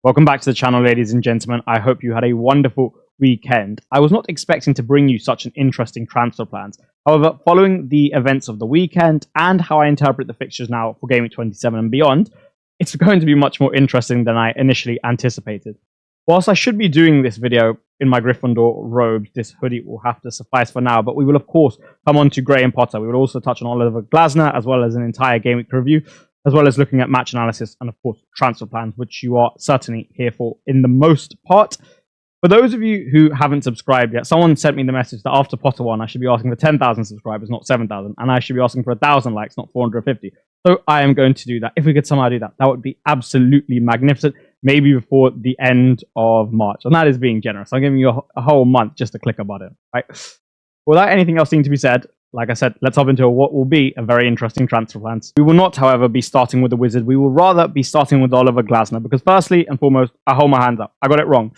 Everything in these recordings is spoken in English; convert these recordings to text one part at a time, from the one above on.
Welcome back to the channel, ladies and gentlemen. I hope you had a wonderful weekend. I was not expecting to bring you such an interesting transfer plans. However, following the events of the weekend and how I interpret the fixtures now for Gameweek 27 and beyond, it's going to be much more interesting than I initially anticipated. Whilst I should be doing this video in my Gryffindor robes, this hoodie will have to suffice for now, but we will of course come on to Graham Potter. We will also touch on Oliver Glasner as well as an entire Gameweek review, as well as looking at match analysis and, of course, transfer plans, which you are certainly here for in the most part. For those of you who haven't subscribed yet, someone sent me the message that after Potter 1, I should be asking for 10,000 subscribers, not 7,000, and I should be asking for 1,000 likes, not 450. So I am going to do that. If we could somehow do that, that would be absolutely magnificent, maybe before the end of March. And that is being generous. I'm giving you a whole month just to click a button, right? Without anything else needing to be said, like I said, let's hop into what will be a very interesting transfer plans. We will not, however, be starting with the Wizard. We will rather be starting with Oliver Glasner because firstly and foremost, I hold my hands up. I got it wrong.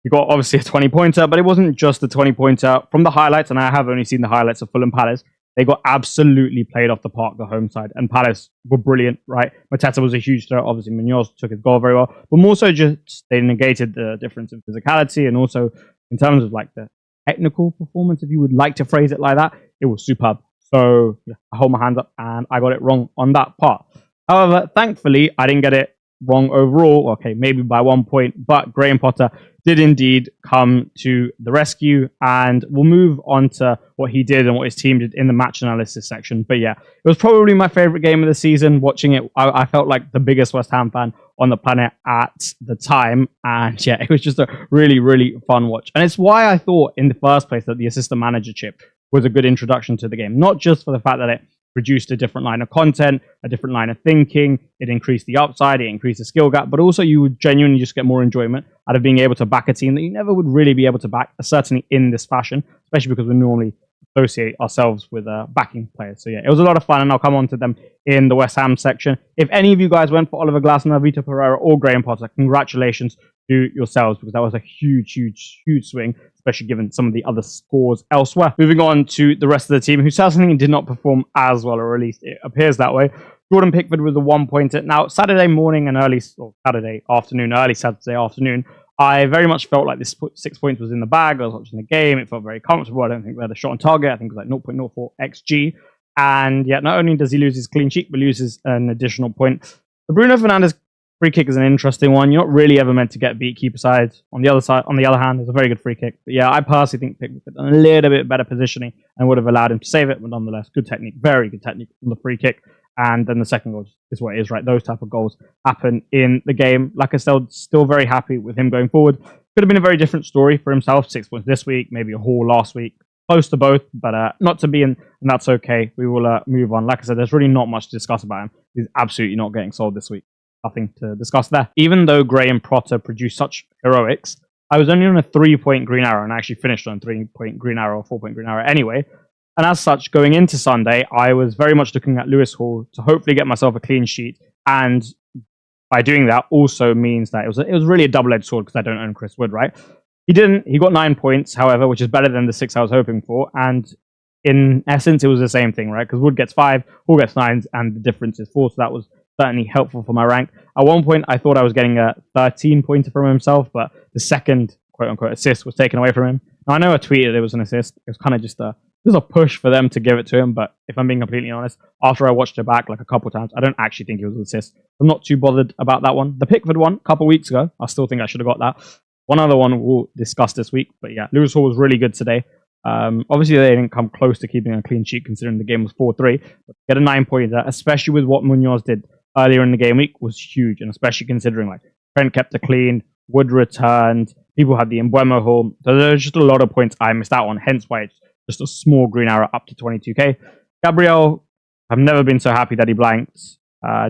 You got obviously a 20-pointer, but it wasn't just a 20-pointer. From the highlights, and I have only seen the highlights of Fulham Palace, they got absolutely played off the park, the home side, and Palace were brilliant, right? Mateta was a huge threat. Obviously, Munoz took his goal very well, but more so just they negated the difference in physicality and also in terms of like the technical performance, if you would like to phrase it like that, it was superb. So yeah, I hold my hands up and I got it wrong on that part. However, thankfully, I didn't get it wrong overall. Okay, maybe by 1 point, but Graham Potter did indeed come to the rescue, and we'll move on to what he did and what his team did in the match analysis section. But yeah, it was probably my favorite game of the season. Watching it, I felt like the biggest West Ham fan on the planet at the time, and yeah, it was just a really, really fun watch. And it's why I thought in the first place that the Assistant Manager chip was a good introduction to the game, not just for the fact that it produced a different line of content, a different line of thinking, it increased the upside, it increased the skill gap, but also you would genuinely just get more enjoyment out of being able to back a team that you never would really be able to back, certainly in this fashion, especially because we normally associate ourselves with backing players. So yeah, it was a lot of fun, and I'll come on to them in the West Ham section. If any of you guys went for Oliver Glasner, Vitor Pereira, or Graham Potter, congratulations to yourselves, because that was a huge, huge, huge swing, especially given some of the other scores elsewhere. Moving on to the rest of the team, who certainly did not perform as well, or at least it appears that way. Jordan Pickford with a 1-pointer. Now, Saturday morning and early Saturday afternoon, I very much felt like this 6 points was in the bag. I was watching the game. It felt very comfortable. I don't think we had a shot on target. I think it was like 0.04 XG. And yet, not only does he lose his clean sheet, but loses an additional point. The Bruno Fernandes free kick is an interesting one. You're not really ever meant to get beat keeper side. On the other hand, it's a very good free kick. But yeah, I personally think Pickford had a little bit better positioning and would have allowed him to save it. But nonetheless, good technique, very good technique on the free kick. And then the second goal is what it is, right? Those type of goals happen in the game. Like I said, still very happy with him going forward. Could have been a very different story for himself. 6 points this week, maybe a haul last week. Close to both, but not to be in, and that's okay. We will move on. Like I said, there's really not much to discuss about him. He's absolutely not getting sold this week. Nothing to discuss there. Even though Graham Potter produced such heroics, I was only on a 3-point green arrow, and I actually finished on a 3-point green arrow, or 4-point green arrow anyway. And as such, going into Sunday, I was very much looking at Lewis Hall to hopefully get myself a clean sheet. And by doing that also means that it was really a double-edged sword because I don't own Chris Wood, right? He didn't. He got 9 points, however, which is better than the 6 I was hoping for. And in essence, it was the same thing, right? Because Wood gets 5, Hall gets 9, and the difference is 4. So that was certainly helpful for my rank. At one point, I thought I was getting a 13-pointer from himself, but the second quote-unquote assist was taken away from him. Now, I know I tweeted it was an assist. It was kind of just a push for them to give it to him, but if I'm being completely honest, after I watched it back like a couple of times, I don't actually think it was an assist. I'm not too bothered about that one. The Pickford one, a couple of weeks ago, I still think I should have got that. One other one we'll discuss this week, but yeah, Lewis Hall was really good today. Obviously, they didn't come close to keeping a clean sheet considering the game was 4-3, but get a 9-pointer, especially with what Munoz did earlier in the game week, was huge, and especially considering like Trent kept it clean, Wood returned, people had the Mbeumo haul, so there's just a lot of points I missed out on, hence why it's just a small green arrow up to 22k. Gabriel, I've never been so happy that he blanked.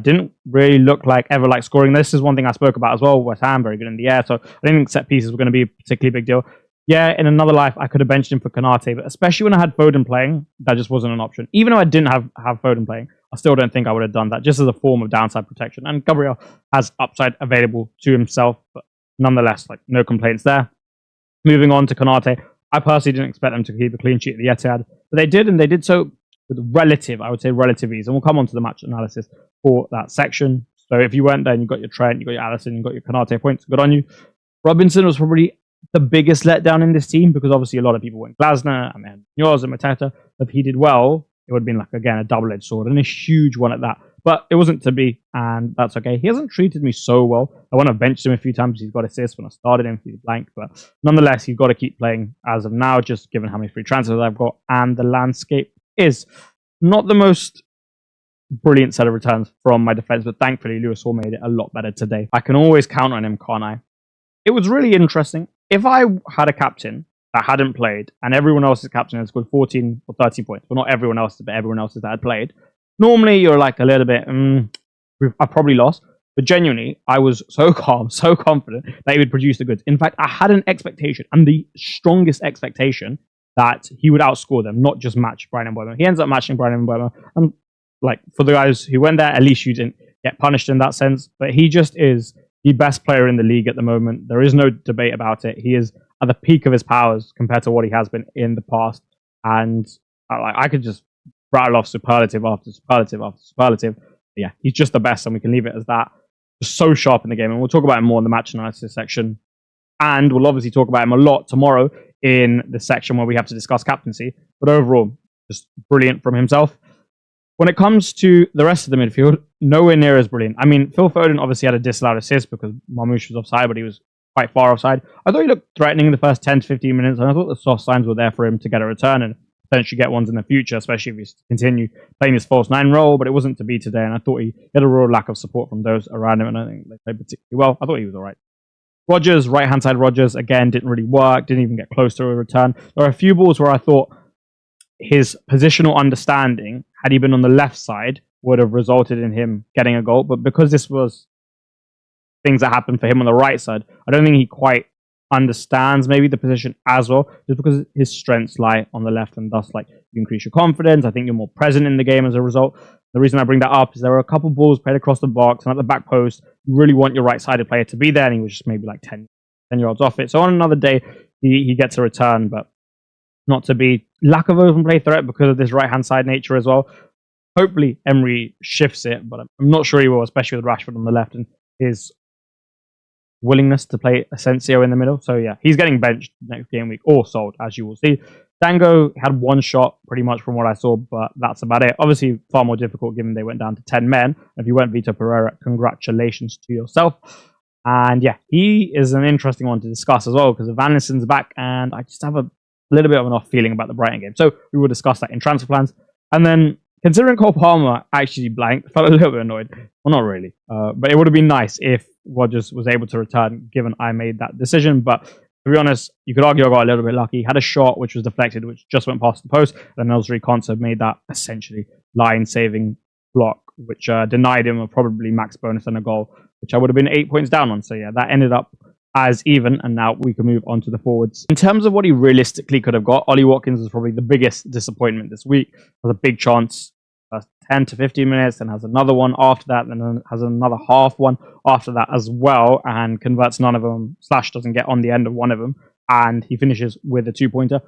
Didn't really look like scoring. This is one thing I spoke about as well. West Ham, very good in the air, so I didn't think set pieces were going to be a particularly big deal. Yeah, in another life, I could have benched him for Konate, but especially when I had Foden playing, that just wasn't an option. Even though I didn't have Foden playing, I still don't think I would have done that, just as a form of downside protection. And Gabriel has upside available to himself, but nonetheless, like no complaints there. Moving on to Konate, I personally didn't expect them to keep a clean sheet at the Etihad, but they did, and they did so with relative ease. And we'll come on to the match analysis for that section. So if you went there and you got your Trent, you got your Alisson, you got your Konate points, good on you. Robinson was probably the biggest letdown in this team because obviously a lot of people went Glasner, and then yours and Mateta. If he did well, it would have been like, again, a double-edged sword and a huge one at that. But it wasn't to be, and that's okay. He hasn't treated me so well. I want to bench him a few times. He's got assists when I started him. He's blank. But nonetheless, he's got to keep playing as of now, just given how many free transfers I've got. And the landscape is not the most brilliant set of returns from my defense, but thankfully, Lewis Hall made it a lot better today. I can always count on him, can't I? It was really interesting. If I had a captain that hadn't played and everyone else's captain had scored 14 or 30 points, well, not everyone else's, but everyone else's that had played, normally you're like a little bit, I probably lost. But genuinely, I was so calm, so confident that he would produce the goods. In fact, I had an expectation, and the strongest expectation, that he would outscore them, not just match Brian Mbeumo. He ends up matching Brian Mbeumo. And like, for the guys who went there, at least you didn't get punished in that sense. But he just is the best player in the league at the moment. There is no debate about it. He is at the peak of his powers compared to what he has been in the past. And I could just rattle off superlative after superlative after superlative. Yeah, he's just the best, and we can leave it as that. Just so sharp in the game, and we'll talk about him more in the match analysis section. And we'll obviously talk about him a lot tomorrow in the section where we have to discuss captaincy. But overall, just brilliant from himself. When it comes to the rest of the midfield, nowhere near as brilliant. I mean, Phil Foden obviously had a disallowed assist because Marmoush was offside, but he was quite far offside. I thought he looked threatening in the first 10 to 15 minutes, and I thought the soft signs were there for him to get a return and potentially get ones in the future, especially if he's continue playing his false nine role, but it wasn't to be today, and I thought he had a real lack of support from those around him, and I think they played particularly well. I thought he was all right. Rodgers, right-hand side Rodgers, again, didn't really work, didn't even get close to a return. There are a few balls where I thought his positional understanding, had he been on the left side, would have resulted in him getting a goal, but because this was things that happened for him on the right side, I don't think he quite understands maybe the position as well, just because his strengths lie on the left, and thus like you increase your confidence. I think you're more present in the game as a result. The reason I bring that up is there were a couple balls played across the box and at the back post. You really want your right-sided player to be there, and he was just maybe like 10 yards off it. So on another day, he gets a return, but not to be. Lack of open play threat because of this right-hand side nature as well. Hopefully Emery shifts it, but I'm not sure he will, especially with Rashford on the left and his willingness to play Asensio in the middle. So yeah, he's getting benched next game week or sold, as you will see. Dango had one shot pretty much from what I saw, but that's about it. Obviously far more difficult given they went down to 10 men. If you went Vitor Pereira, congratulations to yourself. And yeah, he is an interesting one to discuss as well because Van Nistelrooy's back, and I just have a little bit of an off feeling about the Brighton game. So we will discuss that in transfer plans. And then considering Cole Palmer actually blanked, I felt a little bit annoyed. Well, not really. But it would have been nice if Rodgers was able to return, given I made that decision. But to be honest, you could argue I got a little bit lucky. He had a shot which was deflected, which just went past the post. And Nosri Konsa made that essentially line-saving block, which denied him a probably max bonus and a goal, which I would have been 8 points down on. So yeah, that ended up as even, and now we can move on to the forwards. In terms of what he realistically could have got, Ollie Watkins was probably the biggest disappointment this week. Has a big chance, 10 to 15 minutes, and has another one after that, and then has another half one after that as well, and converts none of them, / doesn't get on the end of one of them, and he finishes with a 2-pointer.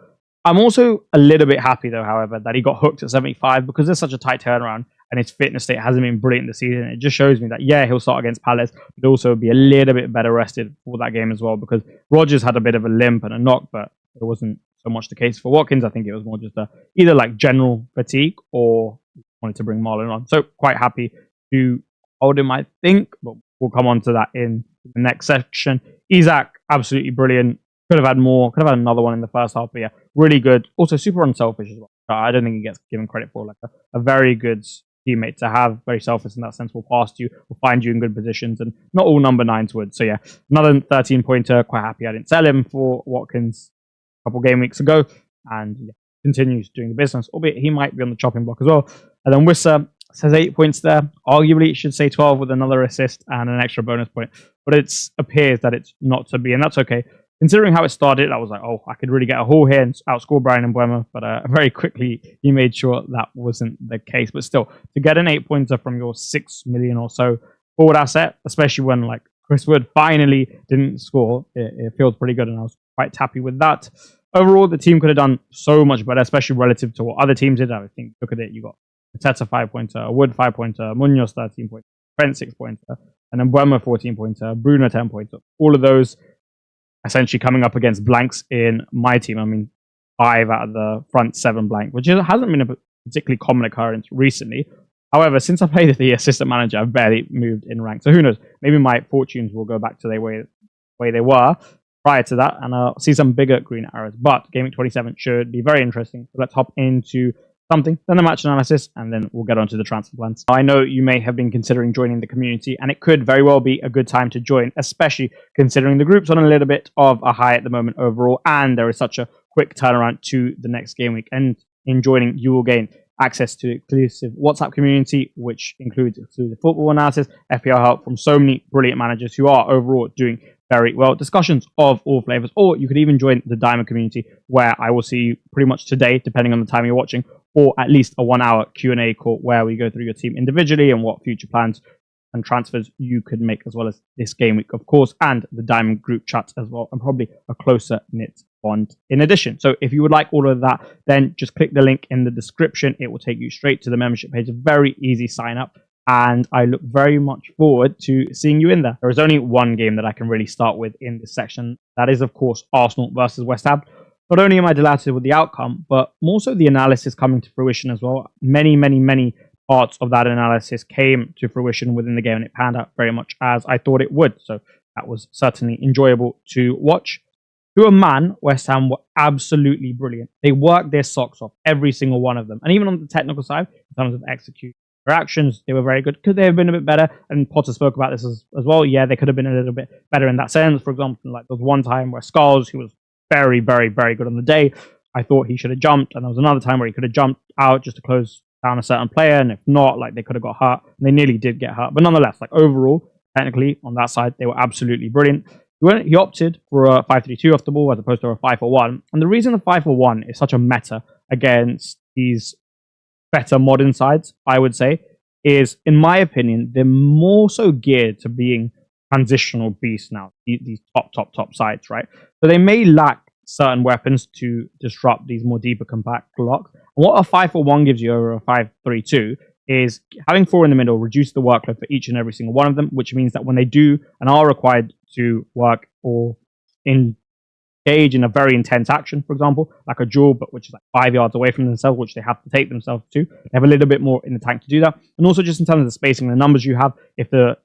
I'm also a little bit happy though, however, that he got hooked at 75 because there's such a tight turnaround and his fitness state hasn't been brilliant this season. It just shows me that, yeah, he'll start against Palace, but also be a little bit better rested for that game as well, because Rodgers had a bit of a limp and a knock, but it wasn't so much the case for Watkins. I think it was more just either like general fatigue or wanted to bring Marlon on. So quite happy to hold him, I think, but we'll come on to that in the next section. Isaac, absolutely brilliant. Could have had more, could have had another one in the first half, but yeah, really good. Also super unselfish as well. I don't think he gets given credit for like a very good teammate to have, very selfless in that sense, will pass you, will find you in good positions, and not all number 9s would. So yeah, another 13-pointer, quite happy I didn't sell him for Watkins a couple game weeks ago, and yeah, continues doing the business, albeit he might be on the chopping block as well. And then Wissa says 8 points there. Arguably it should say 12 with another assist and an extra bonus point, but it appears that it's not to be, and that's okay. Considering how it started, I was like, oh, I could really get a haul here and outscore Brian Mbeumo, but very quickly he made sure that wasn't the case. But still, to get an 8-pointer from your 6 million or so forward asset, especially when like Chris Wood finally didn't score, it feels pretty good, and I was quite happy with that. Overall, the team could have done so much better, especially relative to what other teams did. I think, look at it, you got Mateta 5-pointer, Wood 5-pointer, Munoz 13-pointer, Trent 6-pointer, and then BOWEN 14-pointer, Bruno 10-pointer. All of those essentially coming up against blanks in my team. I mean, 5 out of the front 7 blank, which hasn't been a particularly common occurrence recently. However, since I played the assistant manager, I've barely moved in rank. So who knows? Maybe my fortunes will go back to the way they were prior to that, and I'll see some bigger green arrows. But Gameweek 27 should be very interesting. So let's hop into something, then the match analysis, and then we'll get on to the transfer plans. I know you may have been considering joining the community, and it could very well be a good time to join, especially considering the group's on a little bit of a high at the moment overall, and there is such a quick turnaround to the next game week. And in joining, you will gain access to exclusive WhatsApp community, which includes exclusive football analysis, FPL help from so many brilliant managers who are overall doing very well, discussions of all flavors, or you could even join the Diamond community, where I will see you pretty much today, depending on the time you're watching, or at least a 1-hour Q&A call where we go through your team individually and what future plans and transfers you could make, as well as this game week, of course, and the Diamond group chat as well, and probably a closer knit bond in addition. So if you would like all of that, then just click the link in the description. It will take you straight to the membership page. A very easy sign up, and I look very much forward to seeing you in there. There is only one game that I can really start with in this section. That is, of course, Arsenal versus West Ham. Not only am I delighted with the outcome, but more so the analysis coming to fruition as well. Many parts of that analysis came to fruition within the game, and it panned out very much as I thought it would. So that was certainly enjoyable to watch. To a man, West Ham were absolutely brilliant. They worked their socks off, every single one of them. And even on the technical side, in terms of execution, their actions, they were very good. Could they have been a bit better? And Potter spoke about this as well. Yeah, they could have been a little bit better in that sense. For example, like there was one time where Scholes, who was very good on the day, I thought he should have jumped. And there was another time where he could have jumped out just to close down a certain player. And if not, like they could have got hurt. And they nearly did get hurt. But nonetheless, like overall, technically on that side, they were absolutely brilliant. He opted for a 5-3-2 off the ball as opposed to a 5-4-1. And the reason the 5-4-1 is such a meta against these better modern sides, I would say, is, in my opinion, they're more so geared to being transitional beasts now, these top sides, right? So they may lack certain weapons to disrupt these more deeper compact blocks. And what a 5-4-1 gives you over a 5-3-2 is having 4 in the middle, reduce the workload for each and every single one of them, which means that when they do and are required to work or engage in a very intense action, for example, like a duel, but which is like 5 yards away from themselves, which they have to take themselves to, they have a little bit more in the tank to do that. And also just in terms of the spacing and the numbers you have, if the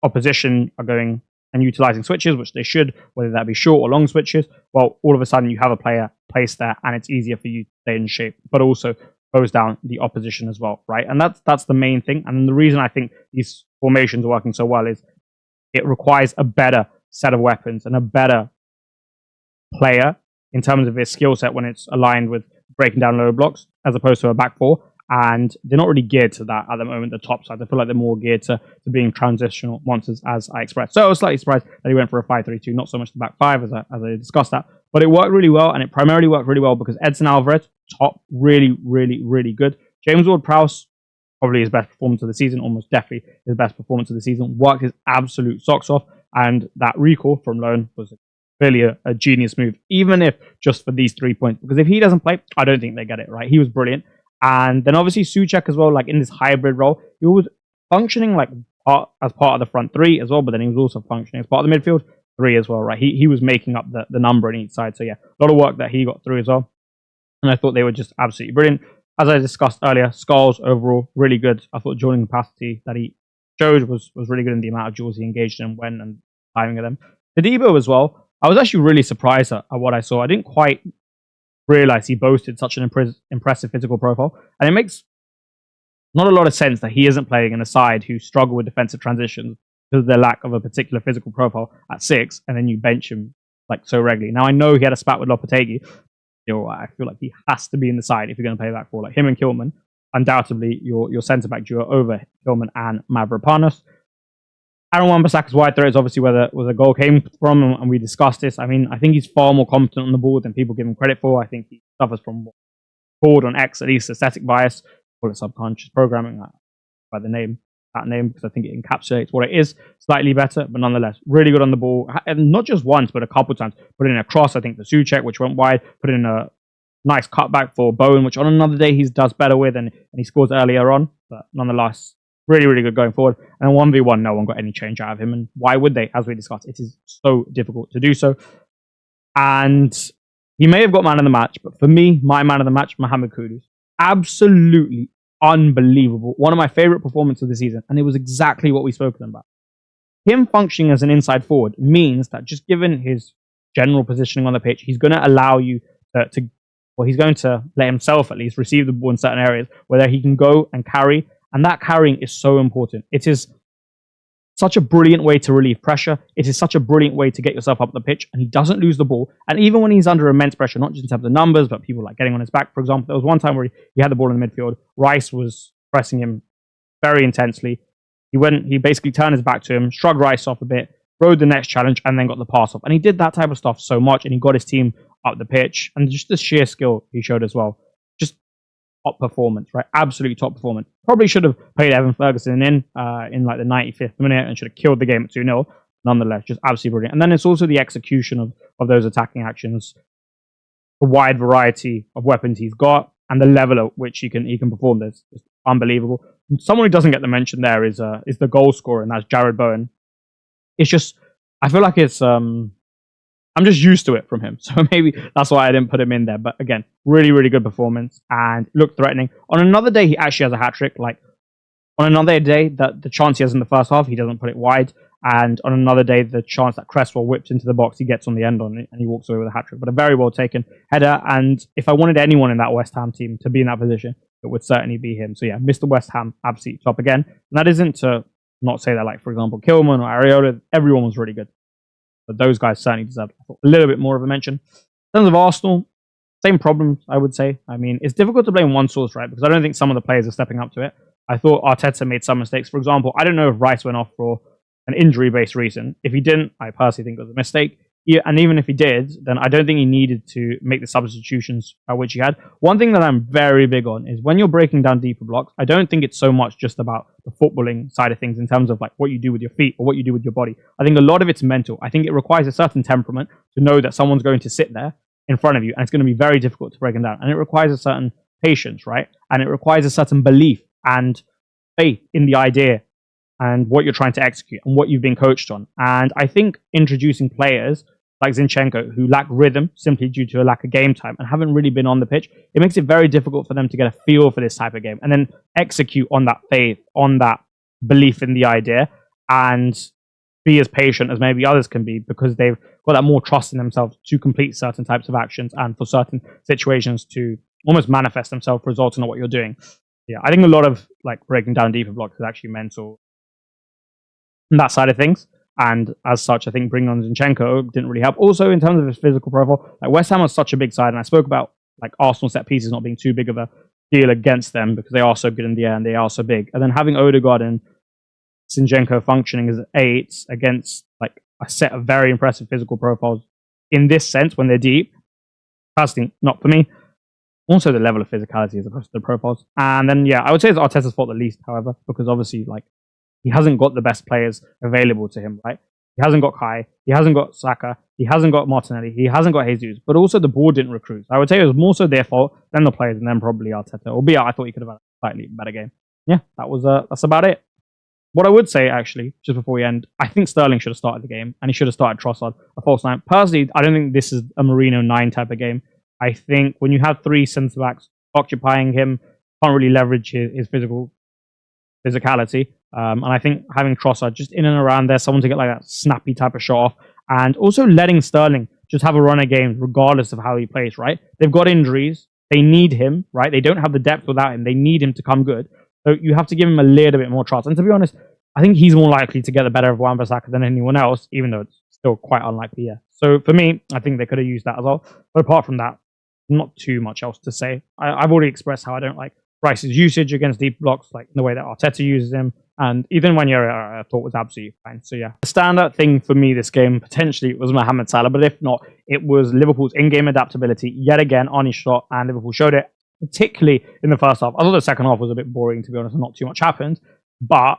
opposition are going and utilizing switches, which they should, whether that be short or long switches, well, all of a sudden you have a player placed there and it's easier for you to stay in shape, but also goes down the opposition as well, right? And that's the main thing. And the reason I think these formations are working so well is it requires a better set of weapons and a better player in terms of his skill set when it's aligned with breaking down lower blocks, as opposed to a back 4. And they're not really geared to that at the moment, the top side. I feel like they're more geared to being transitional monsters, as I expressed. So I was slightly surprised that he went for a 5-3-2, not so much the back 5 as I discussed that. But it worked really well, and it primarily worked really well because Edson Alvarez, top, really good. James Ward-Prowse, probably his best performance of the season, almost definitely his best performance of the season, worked his absolute socks off, and that recall from loan was clearly a genius move, even if just for these 3 points. Because if he doesn't play, I don't think they get it, right? He was brilliant. And then obviously Souček as well, like in this hybrid role, he was functioning like as part of the front 3 as well, but then he was also functioning as part of the midfield 3 as well, right? He was making up the number on each side. So yeah, a lot of work that he got through as well. And I thought they were just absolutely brilliant. As I discussed earlier, Scholes overall, really good. I thought dueling capacity that he showed was really good in the amount of duels he engaged in, when and timing of them. Todibo as well, I was actually really surprised at what I saw. I didn't quite realize he boasted such an impressive physical profile. And it makes not a lot of sense that he isn't playing in a side who struggle with defensive transitions because of their lack of a particular physical profile at 6, and then you bench him like so regularly. Now, I know he had a spat with Lopetegui. I feel like he has to be in the side if you're going to play back 4. Like him and Kilman, undoubtedly your centre-back duo over Kilman and Mavropanos. Aaron Wan-Bissaka's wide threat is obviously where the goal came from, and we discussed this. I mean, I think he's far more competent on the ball than people give him credit for. I think he suffers from what's called on X, at least aesthetic bias, call it subconscious programming by that name, because I think it encapsulates what it is slightly better, but nonetheless, really good on the ball. And not just once, but a couple times. Put in a cross, I think, for Souček, which went wide. Put in a nice cutback for BOWEN, which on another day he does better with, and he scores earlier on. But nonetheless, really, really good going forward. And 1v1, no one got any change out of him. And why would they? As we discussed, it is so difficult to do so. And he may have got man of the match, but for me, my man of the match, Mohamed Kudus. Absolutely unbelievable. One of my favorite performances of the season. And it was exactly what we've spoken about. Him functioning as an inside forward means that just given his general positioning on the pitch, he's going to allow you well, he's going to let himself at least receive the ball in certain areas where he can go and carry. And that carrying is so important. It is such a brilliant way to relieve pressure. It is such a brilliant way to get yourself up the pitch. And he doesn't lose the ball. And even when he's under immense pressure, not just in terms of numbers, but people like getting on his back, for example, there was one time where he had the ball in the midfield. Rice was pressing him very intensely. He basically turned his back to him, shrugged Rice off a bit, rode the next challenge, and then got the pass off. And he did that type of stuff so much, and he got his team up the pitch. And just the sheer skill he showed as well. Just top performance, right? Absolutely top performance. Probably should have played Evan Ferguson in like the 95th minute and should have killed the game at 2-0. Nonetheless, just absolutely brilliant. And then it's also the execution of those attacking actions, the wide variety of weapons he's got, and the level at which he can perform this. It's unbelievable. Someone who doesn't get the mention there is the goal scorer, and that's Jarrod Bowen. It's just, I feel like it's I'm just used to it from him, so maybe that's why I didn't put him in there. But again, really, really good performance and looked threatening. On another day, he actually has a hat trick. Like on another day, that the chance he has in the first half, he doesn't put it wide. And on another day, the chance that Cresswell whips into the box, he gets on the end on it and he walks away with a hat trick. But a very well taken header. And if I wanted anyone in that West Ham team to be in that position, it would certainly be him. So yeah, Mr. West Ham, absolutely top again. And that isn't to not say that, like, for example, Kilman or Areola, everyone was really good. But those guys certainly deserved a little bit more of a mention. In terms of Arsenal, same problems, I would say. I mean, it's difficult to blame one source, right? Because I don't think some of the players are stepping up to it. I thought Arteta made some mistakes. For example, I don't know if Rice went off for an injury-based reason. If he didn't, I personally think it was a mistake. Yeah, and even if he did, then I don't think he needed to make the substitutions which he had. One thing that I'm very big on is when you're breaking down deeper blocks, I don't think it's so much just about the footballing side of things in terms of like what you do with your feet or what you do with your body. I think a lot of it's mental. I think it requires a certain temperament to know that someone's going to sit there in front of you and it's going to be very difficult to break them down. And it requires a certain patience, right? And it requires a certain belief and faith in the idea and what you're trying to execute and what you've been coached on. And I think introducing players like Zinchenko, who lack rhythm simply due to a lack of game time and haven't really been on the pitch, it makes it very difficult for them to get a feel for this type of game and then execute on that faith, on that belief in the idea, and be as patient as maybe others can be because they've got that more trust in themselves to complete certain types of actions and for certain situations to almost manifest themselves, resulting in what you're doing. Yeah, I think a lot of like breaking down deeper blocks is actually mental on that side of things. And as such, I think bringing on Zinchenko didn't really help. Also, in terms of his physical profile, like West Ham was such a big side, and I spoke about like Arsenal set pieces not being too big of a deal against them because they are so good in the air and they are so big. And then having Odegaard and Zinchenko functioning as eights against like a set of very impressive physical profiles in this sense when they're deep, personally, not for me. Also, the level of physicality as opposed to the profiles. And then, yeah, I would say it's Arteta's fault the least, however, because obviously, like, he hasn't got the best players available to him, right? He hasn't got Kai, he hasn't got Saka, he hasn't got Martinelli, he hasn't got Jesus, but also the board didn't recruit. I would say it was more so their fault than the players and then probably Arteta. Albeit I thought he could have had a slightly better game. Yeah, that's about it. What I would say, actually, just before we end, I think Sterling should have started the game and he should have started Trossard, a false nine. Personally, I don't think this is a Mourinho 9 type of game. I think when you have 3 centre-backs occupying him, can't really leverage his physicality. And I think having Trossard just in and around there, someone to get like that snappy type of shot off, and also letting Sterling just have a run of games regardless of how he plays, right? They've got injuries. They need him, right? They don't have the depth without him. They need him to come good. So you have to give him a little bit more trust. And to be honest, I think he's more likely to get the better of Wan-Bissaka than anyone else, even though it's still quite unlikely, yeah. So for me, I think they could have used that as well. But apart from that, not too much else to say. I've already expressed how I don't like Rice's usage against deep blocks, like the way that Arteta uses him. And even when I thought was absolutely fine. So yeah, the standout thing for me this game potentially was Mohamed Salah, but if not, it was Liverpool's in-game adaptability. Yet again, Arnie's shot, and Liverpool showed it, particularly in the first half. I thought the second half was a bit boring, to be honest, and not too much happened. But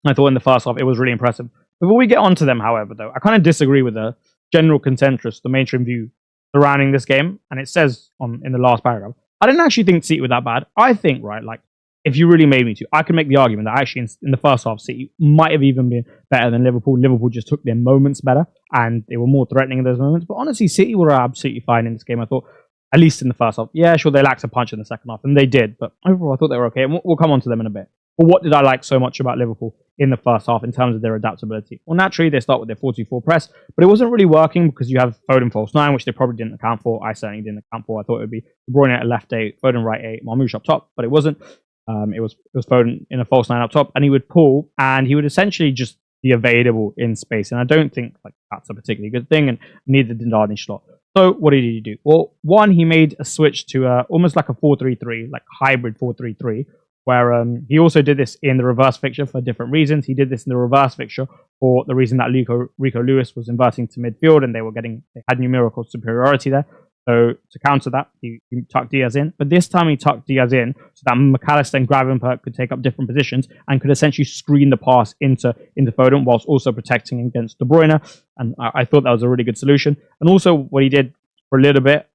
I thought in the first half it was really impressive. Before we get on to them, however, though, I kind of disagree with the general consensus, the mainstream view surrounding this game. And it says in the last paragraph, I didn't actually think City were that bad. I think, right, like, if you really made me to, I could make the argument that actually in the first half, City might have even been better than Liverpool. Liverpool just took their moments better, and they were more threatening in those moments. But honestly, City were absolutely fine in this game, I thought, at least in the first half. Yeah, sure, they lacked a punch in the second half, and they did. But overall, I thought they were okay, and we'll come on to them in a bit. But what did I like so much about Liverpool in the first half in terms of their adaptability? Well, naturally, they start with their 4-2-4 press, but it wasn't really working because you have Foden false 9, which they probably didn't account for. I certainly didn't account for. I thought it would be De Bruyne at left 8, Foden right 8, Marmoush up top, but it wasn't. It was Foden in a false 9 up top, and he would pull, and he would essentially just be available in space. And I don't think that's a particularly good thing, and neither did Darnay Slot. So what did he do? Well, one, he made a switch to almost like a 4-3-3, like hybrid 4-3-3, where he also did this in the reverse fixture for different reasons. He did this in the reverse fixture for the reason that Rico Lewis was inverting to midfield, and they had numerical superiority there. So to counter that, he tucked Diaz in. But this time he tucked Diaz in so that McAllister and Gravenberch could take up different positions and could essentially screen the pass into Foden whilst also protecting against De Bruyne. And I thought that was a really good solution. And also what he did for a little bit,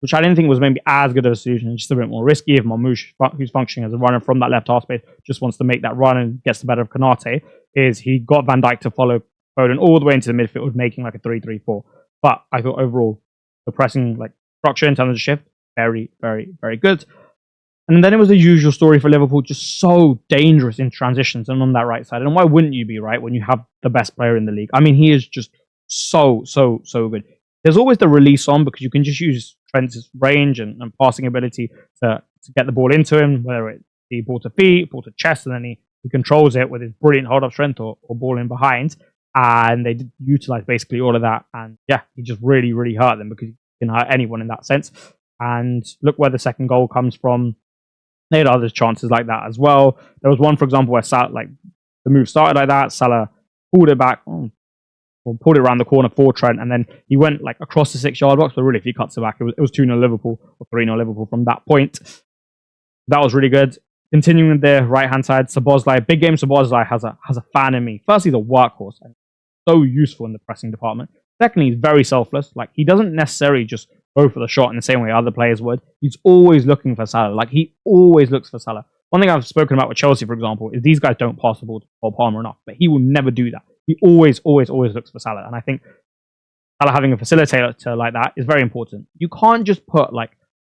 which I didn't think was maybe as good of a solution, just a bit more risky if Marmoush, who's functioning as a runner from that left half space, just wants to make that run and gets the better of Konate, is he got Van Dijk to follow Foden all the way into the midfield, making like a 3-3-4. But I thought overall, the pressing structure in terms of shift, very, very, very good. And then it was the usual story for Liverpool, just so dangerous in transitions and on that right side. And why wouldn't you be, right, when you have the best player in the league? I mean, he is just so good. There's always the release on because you can just use Trent's range and passing ability to get the ball into him, whether it be ball to feet, ball to chest, and then he controls it with his brilliant hold-up strength or ball in behind. And they did utilize basically all of that. And yeah, he just really, really hurt them because he can hurt anyone in that sense. And look where the second goal comes from. They had other chances like that as well. There was one, for example, where the move started like that. Salah pulled it back, or pulled it around the corner for Trent, and then he went across the 6-yard box. But really, if he cuts it back, it was 2-0 Liverpool or 3-0 Liverpool from that point. That was really good. Continuing with the right-hand side, Szoboszlai, big game Szoboszlai has a fan in me. First, he's a workhorse. So useful in the pressing department. Secondly, he's very selfless. He doesn't necessarily just go for the shot in the same way other players would. He's always looking for Salah. He always looks for Salah. One thing I've spoken about with Chelsea, for example, is these guys don't pass the ball to Cole Palmer enough, but he will never do that. He always looks for Salah. And I think Salah having a facilitator like that is very important. You can't just put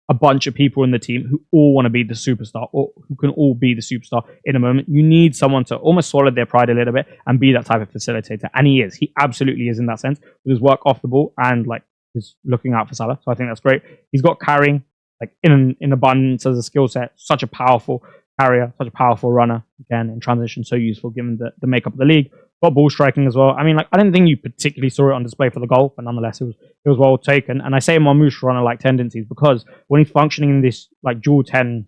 a bunch of people in the team who all want to be the superstar or who can all be the superstar in a moment. You need someone to almost swallow their pride a little bit and be that type of facilitator. And he is. He absolutely is in that sense with his work off the ball and his looking out for Salah. So I think that's great. He's got carrying in abundance as a skill set. Such a powerful carrier, such a powerful runner. Again, in transition, so useful given the makeup of the league. Got ball striking as well. I mean, I didn't think you particularly saw it on display for the goal, but nonetheless, it was well taken. And I say Marmoush runner-like tendencies because when he's functioning in this dual 10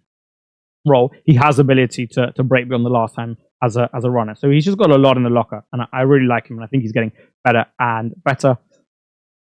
role, he has ability to break beyond the last time as a runner. So he's just got a lot in the locker, and I really like him, and I think he's getting better and better.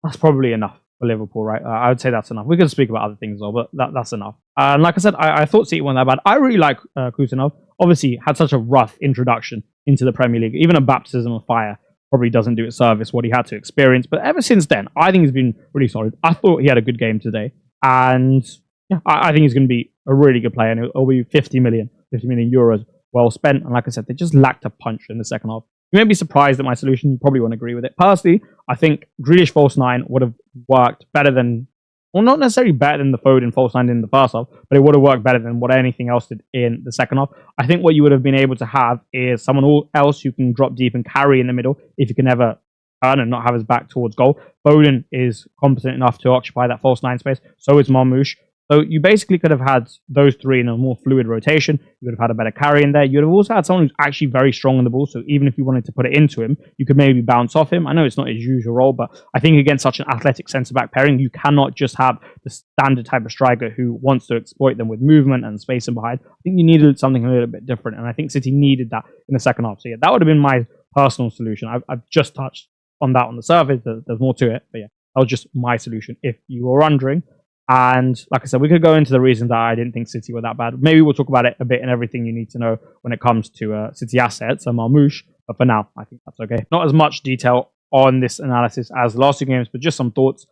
That's probably enough for Liverpool, right? I would say that's enough. We can speak about other things as well, but that's enough. And like I said, I thought City weren't that bad. I really like Coutinho. Obviously, had such a rough introduction into the Premier League. Even a baptism of fire probably doesn't do it service what he had to experience. But ever since then, I think he's been really solid. I thought he had a good game today. And yeah, I think he's going to be a really good player. And it'll be 50 million euros well spent. And like I said, they just lacked a punch in the second half. You may be surprised at my solution. You probably won't agree with it. Personally, I think Grealish false 9 would have worked better than, well, not necessarily better than the Foden false 9 in the first half, but it would have worked better than what anything else did in the second half. I think what you would have been able to have is someone else who can drop deep and carry in the middle if you can never turn and not have his back towards goal. Foden is competent enough to occupy that false 9 space. So is Marmoush. So you basically could have had those three in a more fluid rotation. You would have had a better carry in there. You would have also had someone who's actually very strong on the ball. So even if you wanted to put it into him, you could maybe bounce off him. I know it's not his usual role, but I think against such an athletic centre-back pairing, you cannot just have the standard type of striker who wants to exploit them with movement and space and behind. I think you needed something a little bit different, and I think City needed that in the second half. So yeah, that would have been my personal solution. I've just touched on that on the surface. There's more to it, but yeah, that was just my solution if you were wondering. And like I said, we could go into the reason that I didn't think City were that bad. Maybe we'll talk about it a bit in everything you need to know when it comes to City assets and Marmoush. But for now, I think that's okay. Not as much detail on this analysis as the last two games, but just some thoughts.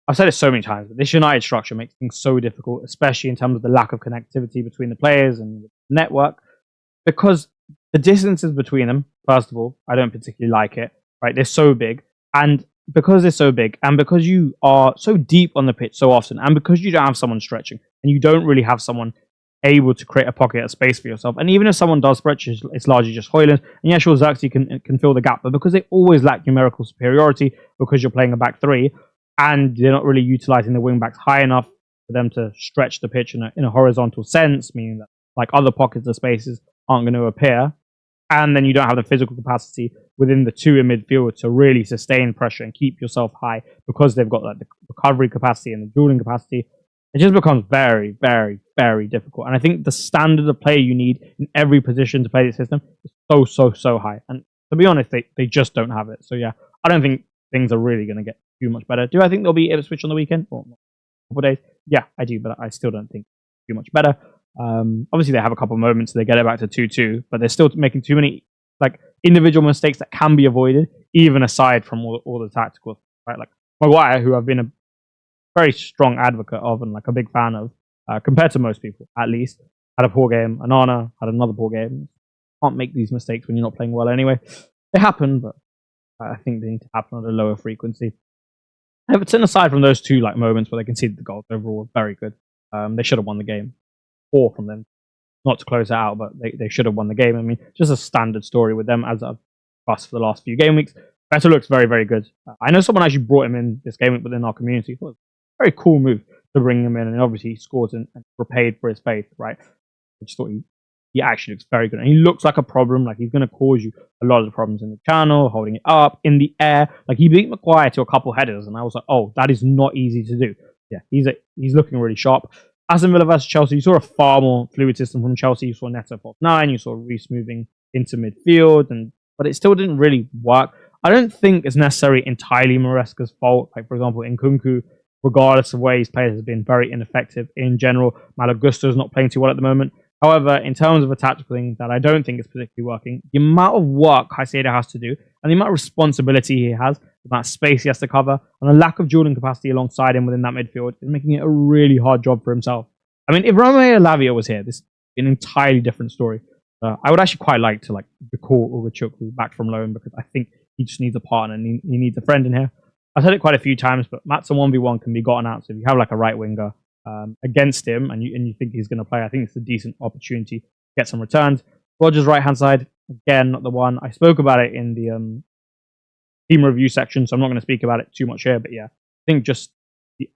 I've said it so many times, but this United structure makes things so difficult, especially in terms of the lack of connectivity between the players and the network, because the distances between them, first of all, I don't particularly like it, right? They're so big. And because they're so big, and because you are so deep on the pitch so often, and because you don't have someone stretching, and you don't really have someone able to create a pocket of space for yourself, and even if someone does stretch, it's largely just Højlund. And yeah, sure, Xerxes can fill the gap, but because they always lack numerical superiority, because you're playing a back three, and they're not really utilizing the wing backs high enough for them to stretch the pitch in a horizontal sense, meaning that like other pockets of spaces aren't going to appear, and then you don't have the physical capacity within the two in midfield to really sustain pressure and keep yourself high, because they've got like the recovery capacity and the dueling capacity. It just becomes very, very, very difficult. And I think the standard of player you need in every position to play this system is so high. And to be honest, they just don't have it. So yeah, I don't think things are really going to get too much better. Do I think there'll be Ipswich on the weekend? Or a couple of days? Yeah, I do, but I still don't think too much better. Obviously, they have a couple of moments, so they get it back to 2-2, but they're still making too many like individual mistakes that can be avoided, even aside from all the tactical, right? Like Maguire, who I've been a very strong advocate of and like a big fan of, compared to most people, at least, had a poor game. Anana had another poor game. Can't make these mistakes when you're not playing well anyway. They happen, but I think they need to happen at a lower frequency. Everton, aside from those two like moments where they conceded the goals, overall very good. They should have won the game. 4 from them, not to close that out, but they should have won the game. I mean, just a standard story with them, as I've discussed for the last few game weeks. Beto looks very, very good. I know someone actually brought him in this game week within our community. It was a very cool move to bring him in, and obviously he scored and repaid for his faith, right? I just thought he actually looks very good, and he looks like a problem. Like he's going to cause you a lot of the problems in the channel, holding it up in the air. Like he beat Maguire to a couple headers, and I was like, oh, that is not easy to do. Yeah, he's looking really sharp. Aston Villa versus Chelsea, you saw a far more fluid system from Chelsea. You saw Neto false 9, you saw Reece moving into midfield, but it still didn't really work. I don't think it's necessarily entirely Maresca's fault. Like, for example, Nkunku, regardless of where he's played, has been very ineffective in general. Malo Gusto's not playing too well at the moment. However, in terms of a tactical thing that I don't think is particularly working, the amount of work Caicedo has to do and the amount of responsibility he has, the amount of space he has to cover, and the lack of dueling capacity alongside him within that midfield is making it a really hard job for himself. I mean, if Romeo Lavia was here, this is an entirely different story. I would actually quite like to recall Ugochukwu back from loan, because I think he just needs a partner and he needs a friend in here. I've said it quite a few times, but Matson 1v1 can be gotten out. So if you have like a right winger against him and you think he's going to play, I think it's a decent opportunity to get some returns. Rodgers' right-hand side, again, not the one. I spoke about it in the team review section, so I'm not going to speak about it too much here. But yeah, I think just the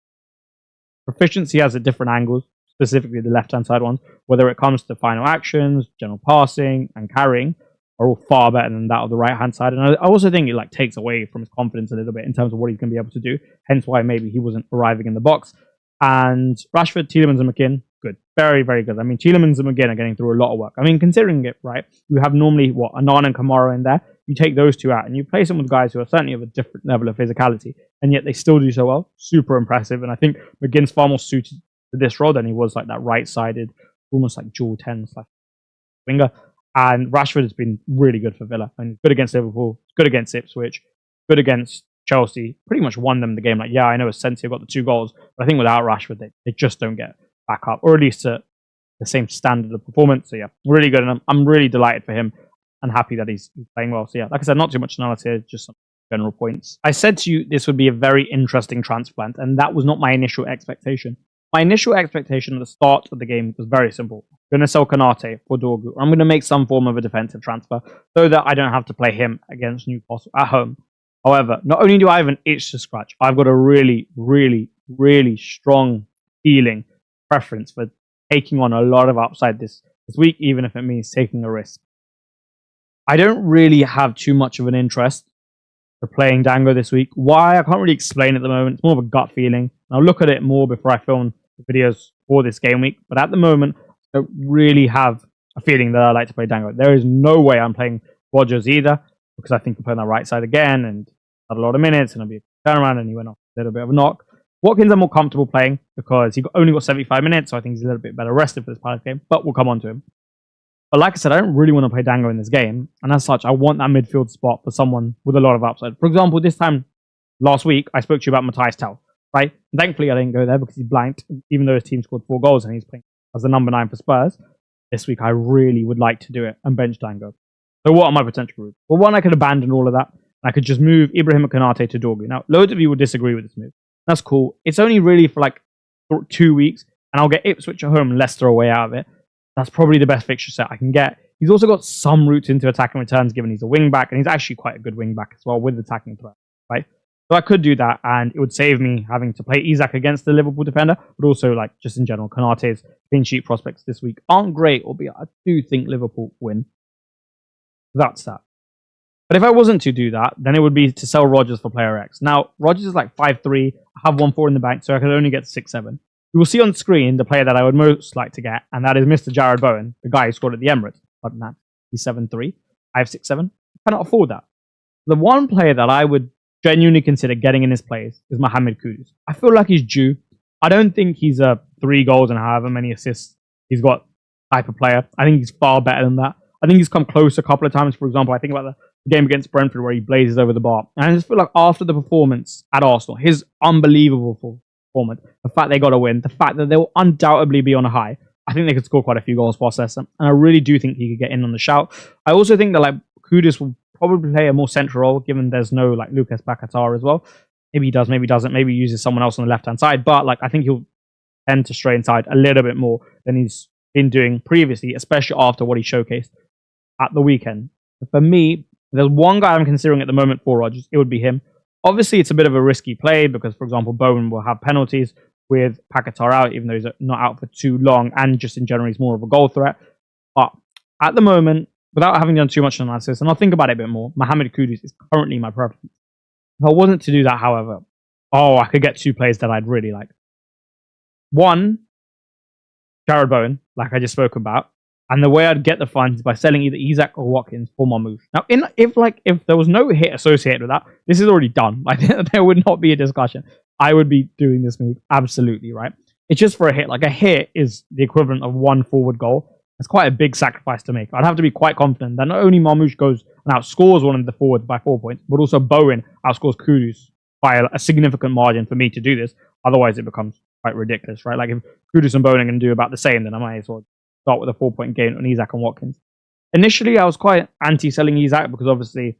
proficiency has at different angles, specifically the left-hand side ones, whether it comes to final actions, general passing, and carrying, are all far better than that of the right-hand side. And I also think it takes away from his confidence a little bit in terms of what he's going to be able to do, hence why maybe he wasn't arriving in the box. And Rashford, Tielemans, and McKinn, good. Very, very good. I mean, Tielemans and McKinn are getting through a lot of work. I mean, considering it, right, you have normally, Annan and Kamara in there. You take those two out and you play some with guys who are certainly of a different level of physicality, and yet they still do so well. Super impressive. And I think McGinn's far more suited to this role than he was like that right-sided, almost like dual 10 / winger. And Rashford has been really good for Villa. I mean, good against Liverpool, good against Ipswich, good against Chelsea. Pretty much won them the game. Like, yeah, I know Asensio got the 2 goals, but I think without Rashford, they just don't get back up, or at least to the same standard of performance. So yeah, really good. And I'm really delighted for him and happy that he's playing well. So yeah, like I said, not too much analysis here, just some general points. I said to you this would be a very interesting transfer plan, and that was not my initial expectation. My initial expectation at the start of the game was very simple. I'm going to sell Konate for Dorgu. I'm going to make some form of a defensive transfer so that I don't have to play him against Newcastle at home. However, not only do I have an itch to scratch, I've got a really, really, really strong feeling, preference for taking on a lot of upside this week, even if it means taking a risk. I don't really have too much of an interest for playing Dango this week. Why? I can't really explain at the moment. It's more of a gut feeling. I'll look at it more before I film the videos for this game week. But at the moment, I don't really have a feeling that I like to play Dango. There is no way I'm playing Rodgers either, because I think I'm playing that right side again and had a lot of minutes and it'll be a turnaround and he went off a little bit of a knock. Watkins I'm more comfortable playing because he only got 75 minutes, so I think he's a little bit better rested for this Palace game, but we'll come on to him. But like I said, I don't really want to play Dango in this game, and as such, I want that midfield spot for someone with a lot of upside. For example, this time last week, I spoke to you about Matthias Tell. right? And thankfully, I didn't go there because he blanked, even though his team scored 4 goals and he's playing as the number 9 for Spurs. This week, I really would like to do it and bench Dango. So what are my potential routes? Well, one, I could abandon all of that. I could just move Ibrahim Konate to Dorgu. Now, loads of you would disagree with this move. That's cool. It's only really for like 2 weeks, and I'll get Ipswich at home and Leicester away out of it. That's probably the best fixture set I can get. He's also got some routes into attacking returns, given he's a wing back, and he's actually quite a good wing back as well with attacking threat, right? So I could do that, and it would save me having to play Isak against the Liverpool defender, but also, like, just in general, Konate's clean sheet prospects this week aren't great, albeit I do think Liverpool win. That's that. But if I wasn't to do that, then it would be to sell Rodgers for player X. Now, Rodgers is like 5'3", I have 1.4 in the bank, so I could only get 6'7". You will see on screen the player that I would most like to get, and that is Mr. Jared Bowen, the guy who scored at the Emirates. But man, he's 7'3", I have 6'7". I cannot afford that. The one player that I would genuinely consider getting in his place is Mohamed Kudus. I feel like he's due. I don't think he's a 3 goals and however many assists he's got type of player. I think he's far better than that. I think he's come close a couple of times. For example, I think about the game against Brentford where he blazes over the bar. And I just feel like after the performance at Arsenal, his unbelievable performance, the fact they got a win, the fact that they'll undoubtedly be on a high, I think they could score quite a few goals past Leicester. And I really do think he could get in on the shout. I also think that like Kudus will probably play a more central role, given there's no like Lucas Paquetá as well. Maybe he does, maybe he doesn't. Maybe he uses someone else on the left-hand side. But like I think he'll tend to stray inside a little bit more than he's been doing previously, especially after what he showcased at the weekend. But for me, there's one guy I'm considering at the moment for Rodgers. It would be him. Obviously, it's a bit of a risky play because, for example, Bowen will have penalties with Paquetá out, even though he's not out for too long, and just in general, he's more of a goal threat. But at the moment, without having done too much analysis, and I'll think about it a bit more, Mohamed Kudus is currently my preference. If I wasn't to do that, however, I could get 2 players that I'd really like. One, Jared Bowen, like I just spoke about. And the way I'd get the funds is by selling either Isak or Watkins for Marmoush. Now, if there was no hit associated with that, this is already done. Like there would not be a discussion. I would be doing this move absolutely, right? It's just for a hit. Like a hit is the equivalent of 1 forward goal. It's quite a big sacrifice to make. I'd have to be quite confident that not only Marmoush goes and outscores one of the forwards by 4 points, but also Bowen outscores Kudus by a significant margin for me to do this. Otherwise, it becomes quite ridiculous, right? Like if Kudus and Bowen are going to do about the same, then I might as well start with a 4-point gain on Isak and Watkins. Initially, I was quite anti-selling Isak because obviously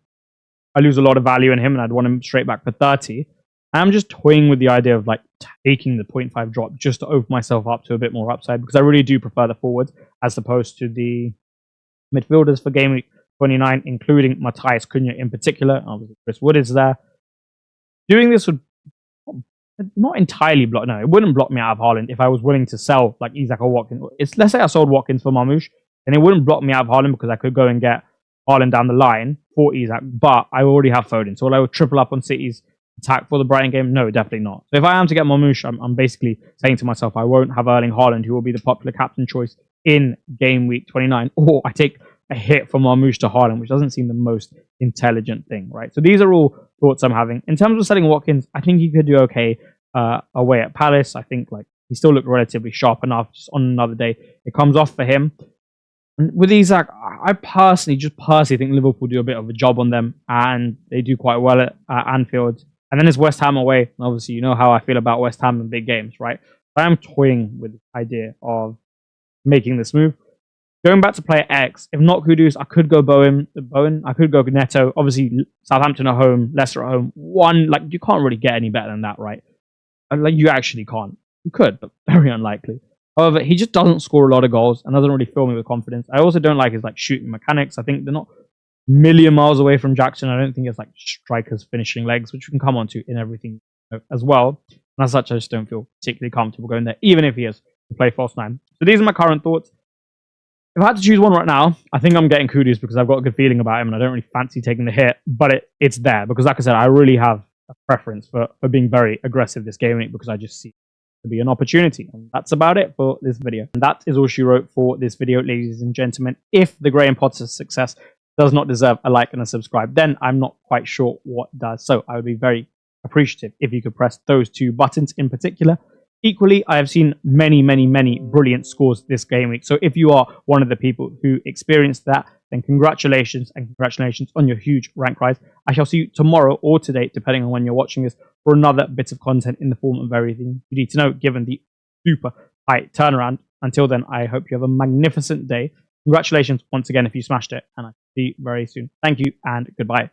I lose a lot of value in him and I'd want him straight back for 30. And I'm just toying with the idea of like taking the 0.5 drop just to open myself up to a bit more upside because I really do prefer the forwards as opposed to the midfielders for Gameweek 29, including Matthias Cunha in particular. Obviously, Chris Wood is there. Doing this would not entirely block. No, it wouldn't block me out of Haaland if I was willing to sell like Isak or Watkins. Let's say I sold Watkins for Marmoush, then it wouldn't block me out of Haaland because I could go and get Haaland down the line for Isak. But I already have Foden, so will I would triple up on City's attack for the Brighton game? No, definitely not. So if I am to get Marmoush, I'm basically saying to myself I won't have Erling Haaland, who will be the popular captain choice in Game Week 29, or I take a hit from Marmoush to Haaland, which doesn't seem the most intelligent thing, right? So these are all thoughts I'm having. In terms of selling Watkins, I think he could do okay away at Palace. I think like he still looked relatively sharp enough just on another day. It comes off for him. And with Isak, I personally think Liverpool do a bit of a job on them, and they do quite well at Anfield. And then it's West Ham away. And obviously, you know how I feel about West Ham in big games, right? I am toying with the idea of making this move. Going back to player X, if not Kudus, I could go Bowen. I could go Neto. Obviously, Southampton at home, Leicester at home. You can't really get any better than that, right? Like, you actually can't. You could, but very unlikely. However, he just doesn't score a lot of goals and doesn't really fill me with confidence. I also don't like his like shooting mechanics. I think they're not a million miles away from Jackson. I don't think it's like strikers finishing legs, which we can come on to in everything as well. And as such, I just don't feel particularly comfortable going there, even if he is to play false 9. So these are my current thoughts. If I had to choose one right now, I think I'm getting Kudus because I've got a good feeling about him and I don't really fancy taking the hit, but it's there because, like I said, I really have a preference for being very aggressive this game week because I just see it to be an opportunity. And that's about it for this video. And that is all she wrote for this video, ladies and gentlemen. If the Graham Potter's success does not deserve a like and a subscribe, then I'm not quite sure what does. So I would be very appreciative if you could press those 2 buttons in particular. Equally, I have seen many brilliant scores this game week. So if you are one of the people who experienced that, then congratulations and congratulations on your huge rank rise. I shall see you tomorrow or today, depending on when you're watching this, for another bit of content in the form of everything you need to know, given the super high turnaround. Until then, I hope you have a magnificent day. Congratulations once again if you smashed it, and I'll see you very soon. Thank you and goodbye.